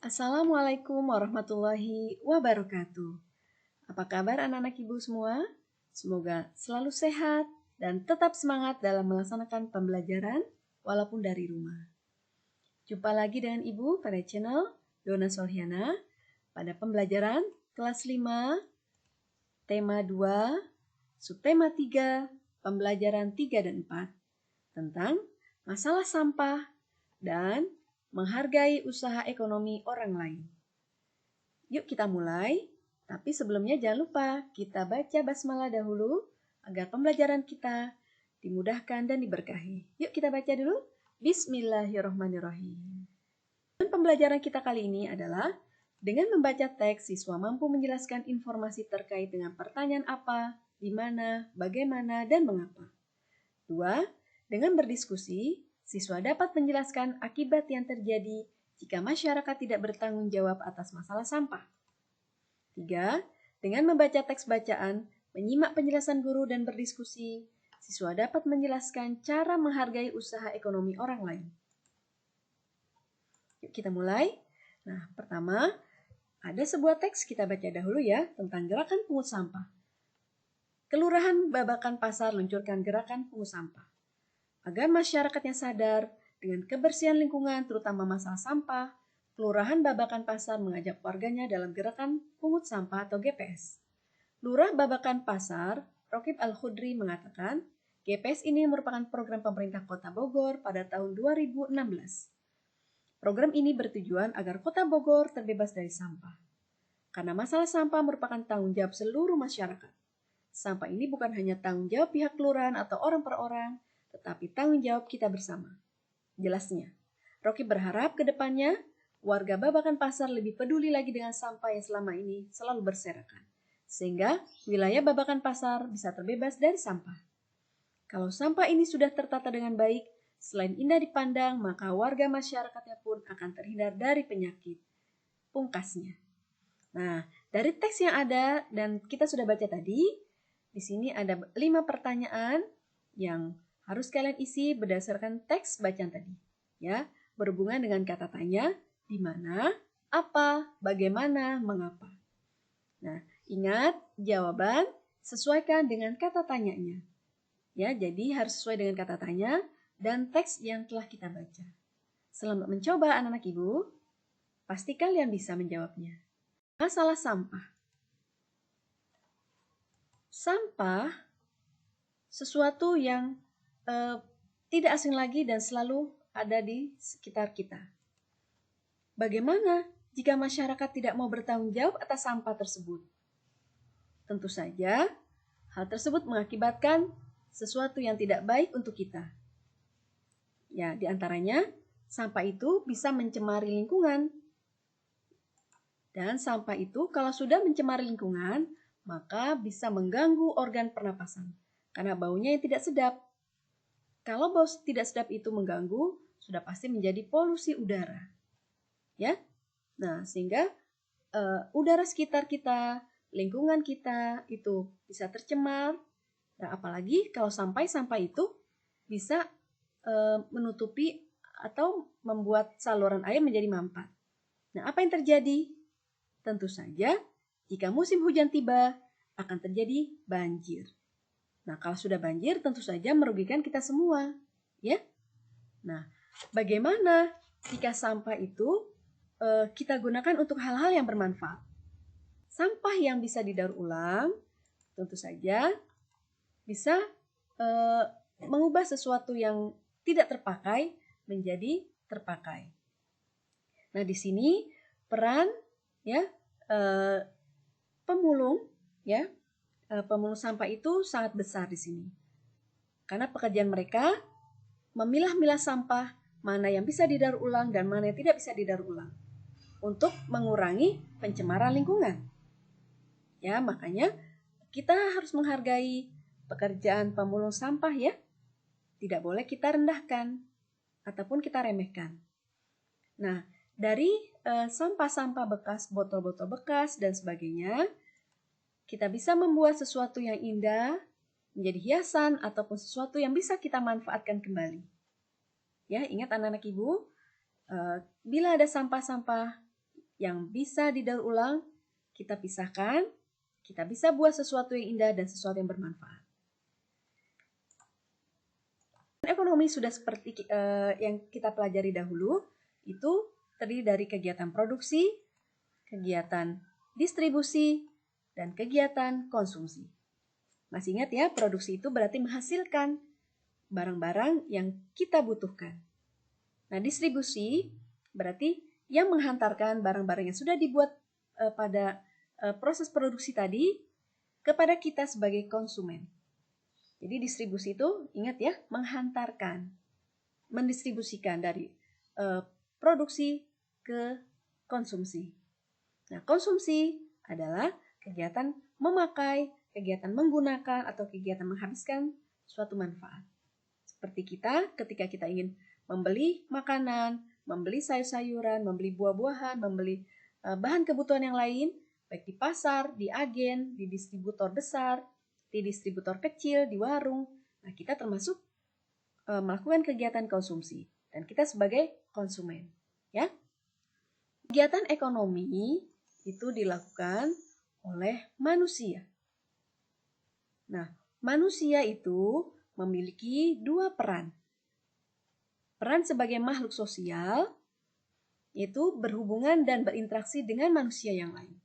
Assalamualaikum warahmatullahi wabarakatuh. Apa kabar anak-anak ibu semua? Semoga selalu sehat dan tetap semangat dalam melaksanakan pembelajaran walaupun dari rumah. Jumpa lagi dengan ibu pada channel Dona Solhiana pada pembelajaran kelas 5, tema 2, subtema 3, pembelajaran 3 dan 4 tentang masalah sampah dan menghargai usaha ekonomi orang lain. Yuk kita mulai, tapi sebelumnya jangan lupa kita baca basmalah dahulu agar pembelajaran kita dimudahkan dan diberkahi. Yuk kita baca dulu. Bismillahirrahmanirrahim. Dan pembelajaran kita kali ini adalah dengan membaca teks, siswa mampu menjelaskan informasi terkait dengan pertanyaan apa, di mana, bagaimana, dan mengapa. 2. Dengan berdiskusi, siswa dapat menjelaskan akibat yang terjadi jika masyarakat tidak bertanggung jawab atas masalah sampah. 3. Dengan membaca teks bacaan, menyimak penjelasan guru dan berdiskusi, siswa dapat menjelaskan cara menghargai usaha ekonomi orang lain. Yuk kita mulai. Nah, pertama, ada sebuah teks kita baca dahulu ya tentang gerakan pungut sampah. Kelurahan Babakan Pasar luncurkan gerakan pungut sampah. Agar masyarakatnya sadar dengan kebersihan lingkungan, terutama masalah sampah, Kelurahan Babakan Pasar mengajak warganya dalam gerakan pungut sampah atau GPS. Lurah Babakan Pasar, Rokib Al-Khudri mengatakan, GPS ini merupakan program pemerintah Kota Bogor pada tahun 2016. Program ini bertujuan agar Kota Bogor terbebas dari sampah. Karena masalah sampah merupakan tanggung jawab seluruh masyarakat. Sampah ini bukan hanya tanggung jawab pihak kelurahan atau orang per orang, tetapi tanggung jawab kita bersama. Jelasnya, Rocky berharap ke depannya warga Babakan Pasar lebih peduli lagi dengan sampah yang selama ini selalu berserakan, sehingga wilayah Babakan Pasar bisa terbebas dari sampah. Kalau sampah ini sudah tertata dengan baik, selain indah dipandang, maka warga masyarakatnya pun akan terhindar dari penyakit. Pungkasnya. Nah, dari teks yang ada dan kita sudah baca tadi, di sini ada 5 pertanyaan yang harus kalian isi berdasarkan teks bacaan tadi. Ya, berhubungan dengan kata tanya, di mana, apa, bagaimana, mengapa. Nah, ingat jawaban sesuaikan dengan kata tanyanya. Ya, jadi harus sesuai dengan kata tanya dan teks yang telah kita baca. Selamat mencoba anak-anak ibu. Pasti kalian bisa menjawabnya. Masalah sampah. Sampah sesuatu yang tidak asing lagi dan selalu ada di sekitar kita. Bagaimana jika masyarakat tidak mau bertanggung jawab atas sampah tersebut? Tentu saja, hal tersebut mengakibatkan sesuatu yang tidak baik untuk kita. Ya, di antaranya, sampah itu bisa mencemari lingkungan. Dan sampah itu kalau sudah mencemari lingkungan, maka bisa mengganggu organ pernapasan karena baunya yang tidak sedap. Kalau bau tidak sedap itu mengganggu, sudah pasti menjadi polusi udara. Ya. Nah, sehingga udara sekitar kita, lingkungan kita itu bisa tercemar. Nah, apalagi kalau sampah itu bisa menutupi atau membuat saluran air menjadi mampet. Nah, apa yang terjadi? Tentu saja, jika musim hujan tiba, akan terjadi banjir. Nah, kalau sudah banjir, tentu saja merugikan kita semua. Ya. Nah, bagaimana jika sampah itu kita gunakan untuk hal-hal yang bermanfaat? Sampah yang bisa didaur ulang, tentu saja bisa mengubah sesuatu yang tidak terpakai menjadi terpakai. Nah, di sini peran ya pemulung ya pemulung sampah itu sangat besar di sini. Karena pekerjaan mereka memilah-milah sampah mana yang bisa didaur ulang dan mana yang tidak bisa didaur ulang untuk mengurangi pencemaran lingkungan. Ya, makanya kita harus menghargai pekerjaan pemulung sampah ya. Tidak boleh kita rendahkan ataupun kita remehkan. Nah, dari sampah-sampah bekas, botol-botol bekas dan sebagainya, kita bisa membuat sesuatu yang indah menjadi hiasan ataupun sesuatu yang bisa kita manfaatkan kembali. Ya, ingat anak-anak ibu, bila ada sampah-sampah yang bisa didaur ulang, kita pisahkan, kita bisa buat sesuatu yang indah dan sesuatu yang bermanfaat. Ekonomi sudah seperti yang kita pelajari dahulu, itu terdiri dari kegiatan produksi, kegiatan distribusi, dan kegiatan konsumsi. Masih ingat ya, produksi itu berarti menghasilkan barang-barang yang kita butuhkan. Nah, distribusi berarti yang menghantarkan barang-barang yang sudah dibuat pada proses produksi tadi kepada kita sebagai konsumen. Jadi distribusi itu, ingat ya, menghantarkan, mendistribusikan dari produksi ke konsumsi. Nah, konsumsi adalah kegiatan memakai, kegiatan menggunakan, atau kegiatan menghabiskan suatu manfaat. Seperti kita ketika kita ingin membeli makanan, membeli sayur-sayuran, membeli buah-buahan, membeli bahan kebutuhan yang lain, baik di pasar, di agen, di distributor besar, di distributor kecil, di warung. Nah, kita termasuk melakukan kegiatan konsumsi dan kita sebagai konsumen, ya. Kegiatan ekonomi itu dilakukan oleh manusia. Nah, manusia itu memiliki dua peran. Peran sebagai makhluk sosial, yaitu berhubungan dan berinteraksi dengan manusia yang lain.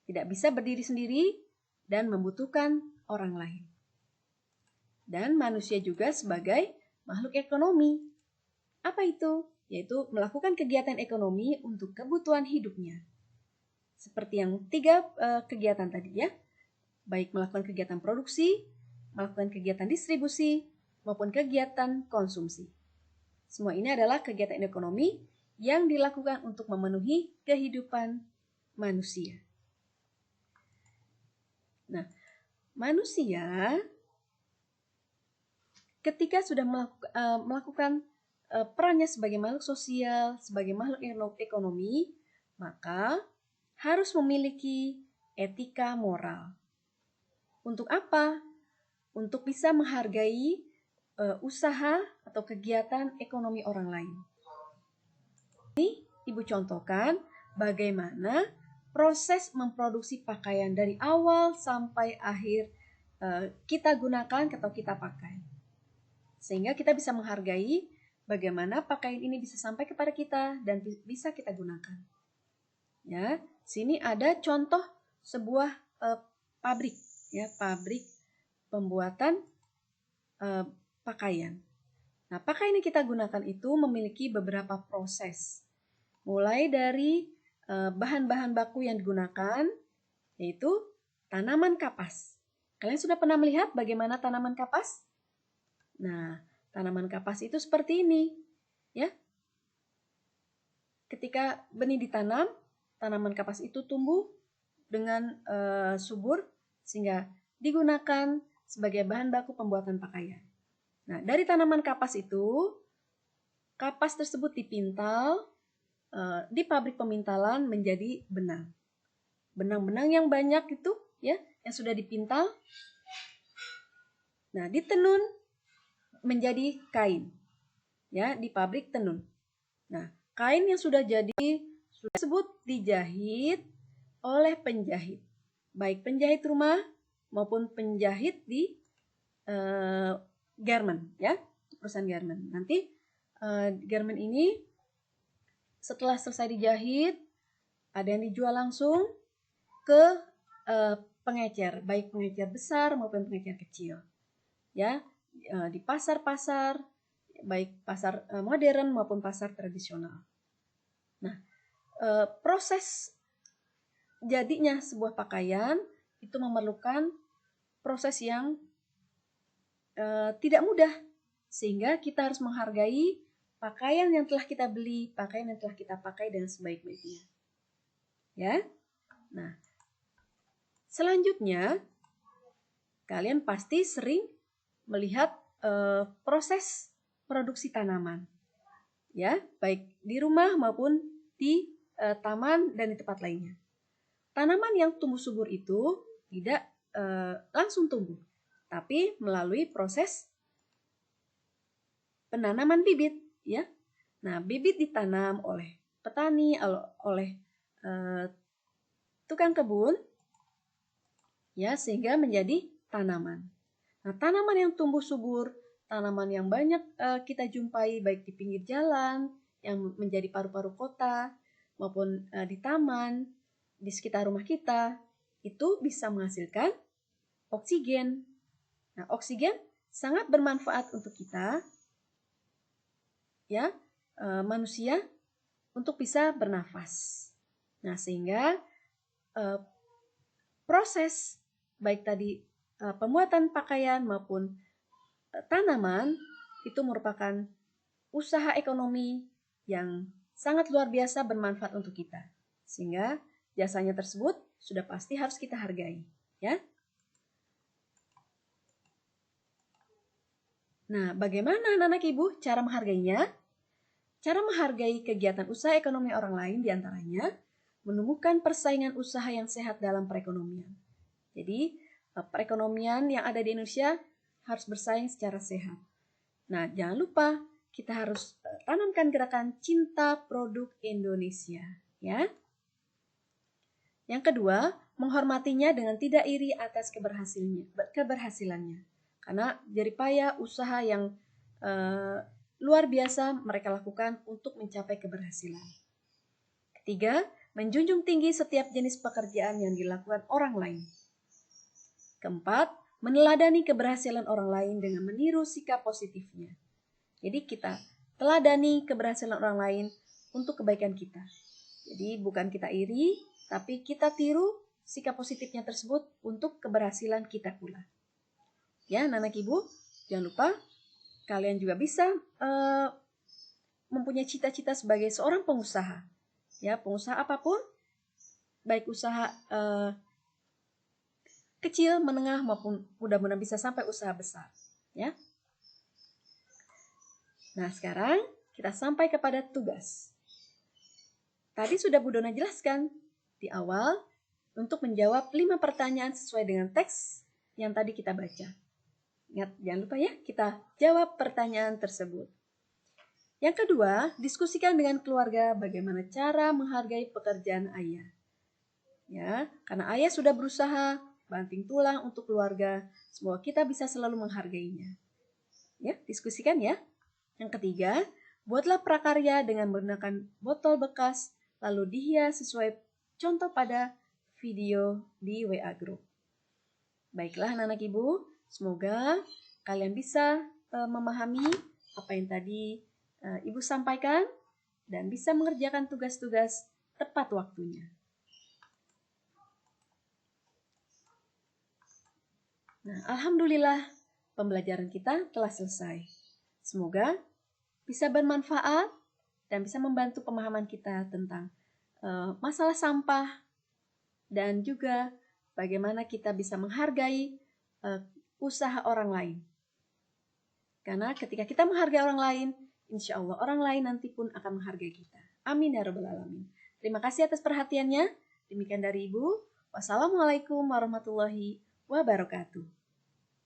Tidak bisa berdiri sendiri dan membutuhkan orang lain. Dan manusia juga sebagai makhluk ekonomi. Apa itu? Yaitu melakukan kegiatan ekonomi untuk kebutuhan hidupnya. Seperti yang tiga kegiatan tadi ya, baik melakukan kegiatan produksi, melakukan kegiatan distribusi, maupun kegiatan konsumsi. Semua ini adalah kegiatan ekonomi yang dilakukan untuk memenuhi kehidupan manusia. Nah, manusia ketika sudah melakukan perannya sebagai makhluk sosial, sebagai makhluk ekonomi, maka harus memiliki etika moral. Untuk apa? Untuk bisa menghargai usaha atau kegiatan ekonomi orang lain. Ini Ibu contohkan bagaimana proses memproduksi pakaian dari awal sampai akhir kita gunakan atau kita pakai. Sehingga kita bisa menghargai bagaimana pakaian ini bisa sampai kepada kita dan bisa kita gunakan. Ya, sini ada contoh sebuah pabrik, ya, pabrik pembuatan pakaian. Nah, pakaian yang kita gunakan itu memiliki beberapa proses. Mulai dari bahan-bahan baku yang digunakan, yaitu tanaman kapas. Kalian sudah pernah melihat bagaimana tanaman kapas? Nah, tanaman kapas itu seperti ini, ya. Ketika benih ditanam, tanaman kapas itu tumbuh dengan subur sehingga digunakan sebagai bahan baku pembuatan pakaian. Nah, dari tanaman kapas itu, kapas tersebut dipintal di pabrik pemintalan menjadi benang. Benang-benang yang banyak itu, ya, yang sudah dipintal. Nah, ditenun menjadi kain, ya, di pabrik tenun. Nah, kain yang sudah jadi tersebut dijahit oleh penjahit, baik penjahit rumah maupun penjahit di garment, ya, perusahaan garment. Nanti garment ini setelah selesai dijahit, ada yang dijual langsung ke pengecer, baik pengecer besar maupun pengecer kecil, ya, di pasar-pasar, baik pasar modern maupun pasar tradisional. Nah, proses jadinya sebuah pakaian itu memerlukan proses yang tidak mudah, sehingga kita harus menghargai pakaian yang telah kita beli, pakaian yang telah kita pakai dengan sebaik-baiknya. Ya. Nah, selanjutnya kalian pasti sering melihat proses produksi tanaman. Ya, baik di rumah maupun di taman dan di tempat lainnya. Tanaman yang tumbuh subur itu tidak langsung tumbuh, tapi melalui proses penanaman bibit, ya. Nah, bibit ditanam oleh petani, oleh tukang kebun, ya, sehingga menjadi tanaman. Nah, tanaman yang tumbuh subur, tanaman yang banyak kita jumpai baik di pinggir jalan, yang menjadi paru-paru kota, maupun di taman, di sekitar rumah kita, itu bisa menghasilkan oksigen. Nah, oksigen sangat bermanfaat untuk kita, ya, manusia, untuk bisa bernafas. Nah, sehingga proses baik tadi pembuatan pakaian maupun tanaman itu merupakan usaha ekonomi yang sangat luar biasa bermanfaat untuk kita. Sehingga jasanya tersebut sudah pasti harus kita hargai, ya. Nah, bagaimana anak-anak ibu cara menghargainya? Cara menghargai kegiatan usaha ekonomi orang lain diantaranya menemukan persaingan usaha yang sehat dalam perekonomian. Jadi, perekonomian yang ada di Indonesia harus bersaing secara sehat. Nah, jangan lupa kita harus tanamkan gerakan cinta produk Indonesia, ya. Yang kedua, menghormatinya dengan tidak iri atas keberhasilannya. Karena jeripaya usaha yang luar biasa mereka lakukan untuk mencapai keberhasilan. Ketiga, menjunjung tinggi setiap jenis pekerjaan yang dilakukan orang lain. Keempat, meneladani keberhasilan orang lain dengan meniru sikap positifnya. Jadi kita teladani keberhasilan orang lain untuk kebaikan kita. Jadi bukan kita iri, tapi kita tiru sikap positifnya tersebut untuk keberhasilan kita pula. Ya, anak-anak ibu, jangan lupa kalian juga bisa mempunyai cita-cita sebagai seorang pengusaha. Ya, pengusaha apapun, baik usaha kecil, menengah, maupun mudah-mudahan bisa sampai usaha besar. Ya. Nah, sekarang kita sampai kepada tugas. Tadi sudah Bu Dona jelaskan di awal untuk menjawab 5 pertanyaan sesuai dengan teks yang tadi kita baca. Ingat, jangan lupa ya, kita jawab pertanyaan tersebut. Yang kedua, diskusikan dengan keluarga bagaimana cara menghargai pekerjaan ayah. Ya, karena ayah sudah berusaha banting tulang untuk keluarga, semoga kita bisa selalu menghargainya. Ya, diskusikan ya. Yang ketiga, buatlah prakarya dengan menggunakan botol bekas, lalu dihias sesuai contoh pada video di WA Group. Baiklah anak-anak ibu, semoga kalian bisa memahami apa yang tadi ibu sampaikan dan bisa mengerjakan tugas-tugas tepat waktunya. Nah, alhamdulillah pembelajaran kita telah selesai. Semoga bisa bermanfaat dan bisa membantu pemahaman kita tentang masalah sampah dan juga bagaimana kita bisa menghargai usaha orang lain. Karena ketika kita menghargai orang lain, insya Allah orang lain nanti pun akan menghargai kita. Amin ya rabbal alamin. Terima kasih atas perhatiannya. Demikian dari Ibu. Wassalamualaikum warahmatullahi wabarakatuh.